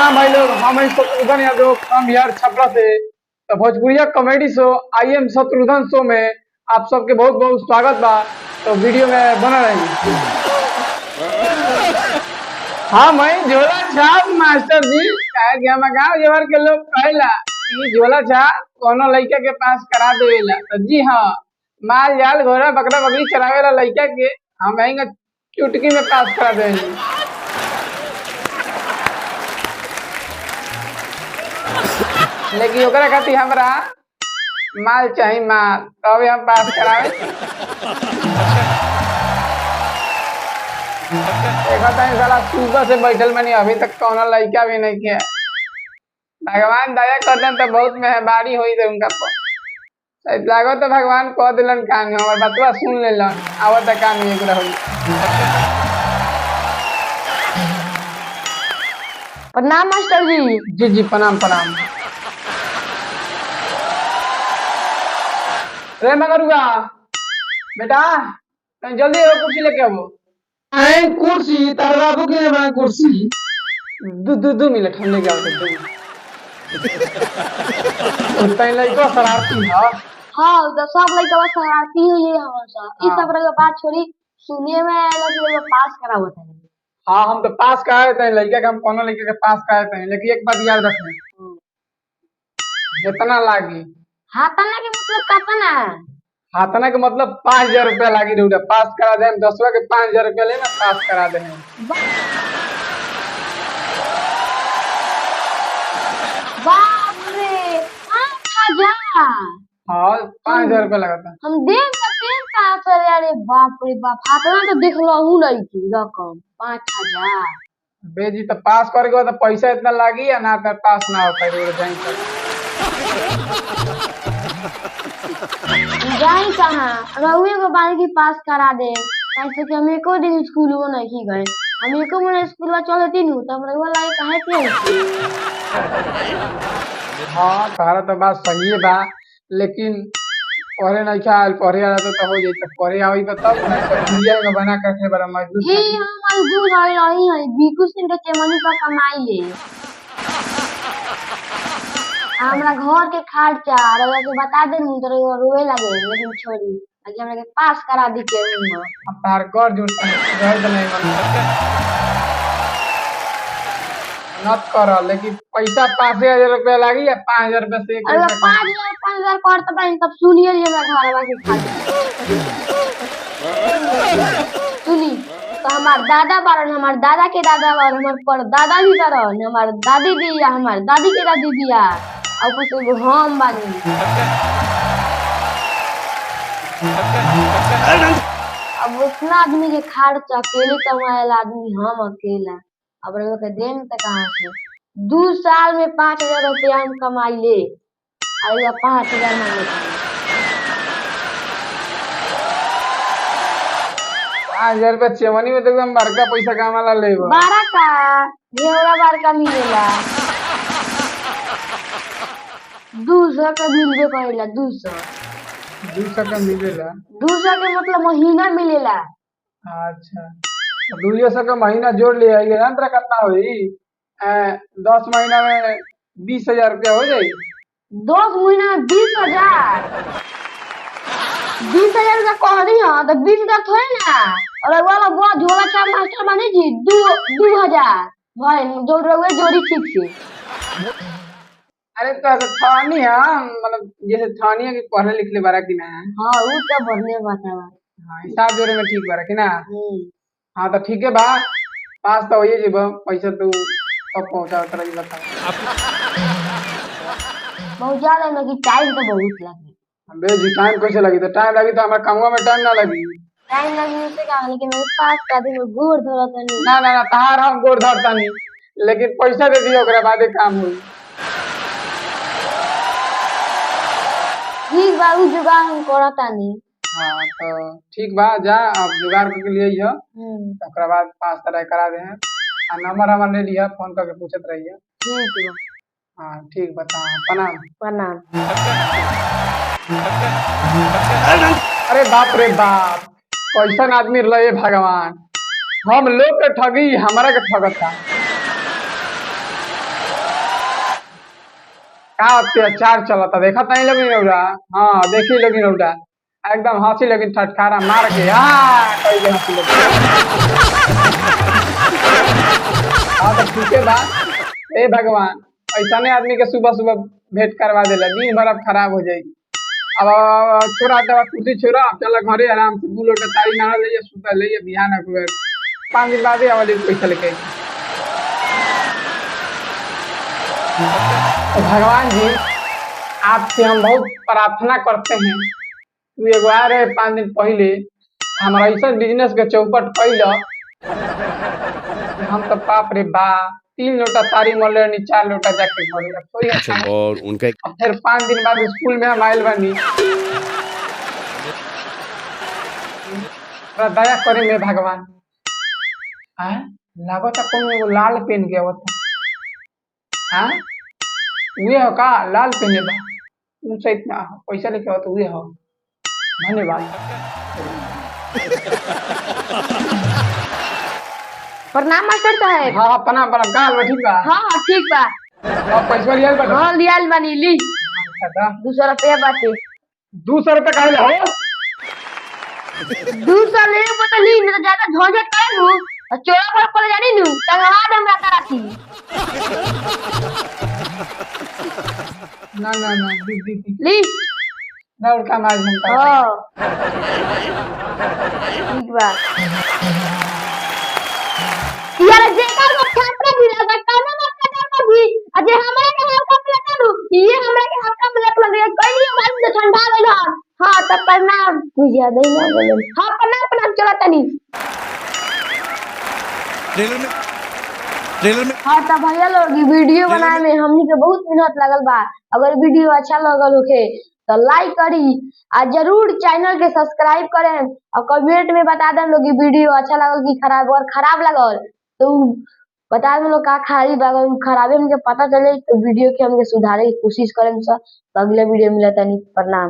प्रणाम भाई लोग। हम हैं शत्रुघ्न यादव फ्रॉम बिहार छपरा से। तो भोजपुरिया comedy show I am Shatrughan show में आप सबके बहुत बहुत स्वागत बा। तो वीडियो में बना रही। हाँ मैं झोला छाप मास्टर जी कहे कि हम गाँव जवर के लोग कहेला कि झोला छाप कोनो लड़का के पास करा देवेला। तो जी हाँ, माल जाल घोड़ा बकरा बकरी चरावेला लड़का के हम आएंगे चुटकी में पास करा देंगे। लेकिन ओकरा खातिर हमरा माल चाहिए माल, तब हम पास करावे। देखो तानी साला सुबह से बैठल बनी, अभी तक कोनो लड़का भी नहीं किया। भगवान दया कर दें तो बहुत मेहरबानी हुई थे उनका पर। लागो तो भगवान कह दिलन काम हमार बतवा सुन लेलन, आवत काम एक रही। प्रणाम मास्टर जी। जी जी प्रणाम प्रणाम। रे मगरुआ बेटा जल्दी कुर्सी लेके आवो। कुर्सी तार बाबू के लिए बना कुर्सी। दो मिनट हम लेके आओ। तई लइका शरारती है। हाँ तो सब लड़का शरारती है ये हमेशा। इस सब के बात छोड़ी, सुनिए में लगे पास करावत है। हाँ हम तो पास कराए थे लड़का के, हम कोनो लड़के के पास कराए थे। लेकिन एक बात याद रखना, जितना लागी हाथना के मतलब कितना? हाथना के मतलब 5000 रुपया लागी रे। पास करा दे 10वां के 5000 रुपया लेना, पास करा दे। बाप रे 5000। हाँ 5000 रुपया लगाता। हम देख का सर यारे, बाप रे बाप। हाथना तो देख लो हूं नहीं की रकम 5000। बेजी तो पास करे के तो पैसा इतना लागी या ना तो पास ना हो पाए बैंक से। जाई कहाँ रहुए को बाल की पास करा दे। कैसे कि हम एको दिन स्कूल वो नहीं गए। हम एको दिन स्कूल में चलती नहीं तो हम रहुआ लागे काहे के। हाँ तारा तो बात सही है बा, लेकिन पढ़े नहीं ख्याल पढ़े आ तो हो जाए। पढ़े आई तो तब ना दुनिया में बना करके बड़ा मजबूत। जी हम मजदूर है रही है बीकू सिंह के चमनी पर कमाई ले। हमरा घर के खर्चा रउआ के बता दे नहीं तो रउआ रोए लगे। लेकिन छोड़ी ताकि हमरा के पास करा दी के रूम में। तार कर जुट रह नहीं मन नत कर। लेकिन पैसा 5000 रुपया लागी या 5000 रुपया से अरे 5000 करत बानी तब सुनिए जे हमरा घरवा के खर्चा सुनी। तो हमार दादा बारन, हमार दादा के दादा बारन, हमार परदादा भी बारन, हमार दादी बिया, हमार दादी के दादी बिया, और कुछ हम बानी। अब उतना आदमी के खर्च अकेले कमाएला आदमी, हम अकेला। अब रउआ के देम त कहाँ से? 2 साल में 5000 रुपया हम कमाई ले। अरे 5000 मांगे 5000 रुपया चेमनी में तो एकदम बड़का पैसा कमाला ले। 12 का घेवड़ा 12 का मिलेला। 200 का मिलबे करेला। 200 का मिलेला। 200 के मतलब महीना मिलेला। अच्छा 200 का महीना जोड़ लिया यंत्र कितना हुई? 10 महीना में 20,000 रुपया हो जाये। 10 महीना में 20,000। 20,000 का कह रही है तो 20,000 थोड़े ना। और वाला बुआ झोला छाप मास्टर बने जी 2000 भाई जोड़ रहे जोड़ी ठीक से। अरे तो थानी है मतलब जैसे थानी के पढ़ले लिखले बारा की ना। हाँ वो तो बढ़ले बात है। हाँ हिसाब जोड़े में ठीक बारा की ना। हाँ तो ठीक है बा, पास तो होइए जीब। पैसा तू कब पहुंचा उतरा जी बता। बहुत ज्यादा में कि टाइम तो बहुत लगे। बेजी टाइम कैसे लगी? तो टाइम लगी तो हमारे कामवा में टाइम ना लगी। टाइम लगी उससे का, लेकिन मेरे पास का दिन में गोड़ धरता नहीं। ना ना ना तार हम गोड़ धरता नहीं, लेकिन पैसा दे दियो ओकरा बादे काम हुई। ठीक बा उ जुगाड़ हम करता नहीं। हाँ तो ठीक बा, जा अब जुगाड़ के लिए ही ओकरा बाद पास तरह करा दे हैं। आ नंबर हमार ले लिया, फोन करके पूछत रहिए। ठीक बा। हाँ ठीक बता। प्रणाम प्रणाम। अरे बाप रे बाप, कैसन आदमी रहे भगवान। हम लोग के ठगी हमारा के ठगता। का अत्याचार चलता देखा नहीं लगी रौरा। हाँ देखी लगी रौरा एकदम हंसी लगी ठटकारा मार के कई के हंसी लगी। हाँ तो ठीक है बा। ए भगवान ऐसा नहीं आदमी के सुबह सुबह भेंट करवा देला दिन भर अब खराब हो जाएगी। अब छोड़ा दवा कुर्सी छोड़ा चल घरे आराम से 2 लोटा तारी मार ले सुता ले बिहान 5 दिन बाद ही वाली पैसा लेके। तो भगवान जी आपसे हम बहुत प्रार्थना करते हैं तू एगो आ रहे 5 दिन पहले हमारा ऐसा बिजनेस के चौपट कैल हम तो बाप रे बा 3 लोटा तारी मल रहे 4 लोटा जाके घरे अच्छा और उनका फिर 5 दिन बाद स्कूल में हम आयल बनी। दया करे में भगवान लागत कौन एगो लाल पेन के आवता उहे हो का लाल पेन बा ऊंचा इतना पैसा लेके आवत उहे हो। धन्यवाद। प्रणाम मास्टर साहब। हाँ प्रणाम प्रणाम का हाल बा ठीक बा। हाँ ठीक बा। अब पैसा लियल बा। हाँ लियाल बानी ली 200 रुपया बाटे। 200 रुपया काहे ले हो 200 ले पता ली नहीं तो ज्यादा झंझट करे नु और चोरा पर पड़ जानी नु टंगवा दम राता राती। ना दी ली ना उनका मार हमका। हाँ ठीक बा। यार जेकर को छापरा भी लगा काना मत कटा कभी अजे हमारे के हल्का में करू ये हमरा के हल्का में लग रहा कोई नहीं मालूम तो ठंडा गइल। हां तब प्रणाम तू ज्यादा ही ना बोले। हां प्रणाम चला तनी ट्रेलर में। हाँ तब भैया लोग ये वीडियो बनाए में हमनी के बहुत मेहनत लगल बा। अगर वीडियो अच्छा लगल होखे तो लाइक करी और जरूर चैनल के सब्सक्राइब करें और कमेंट में बता दें लोग ये वीडियो अच्छा लगल कि खराब। और खराब लगल तो बता दें लोग का खराबे हमके पता चले तो वीडियो के हमके सुधारे की कोशिश करें। तो अगले वीडियो मिलता नहीं। प्रणाम।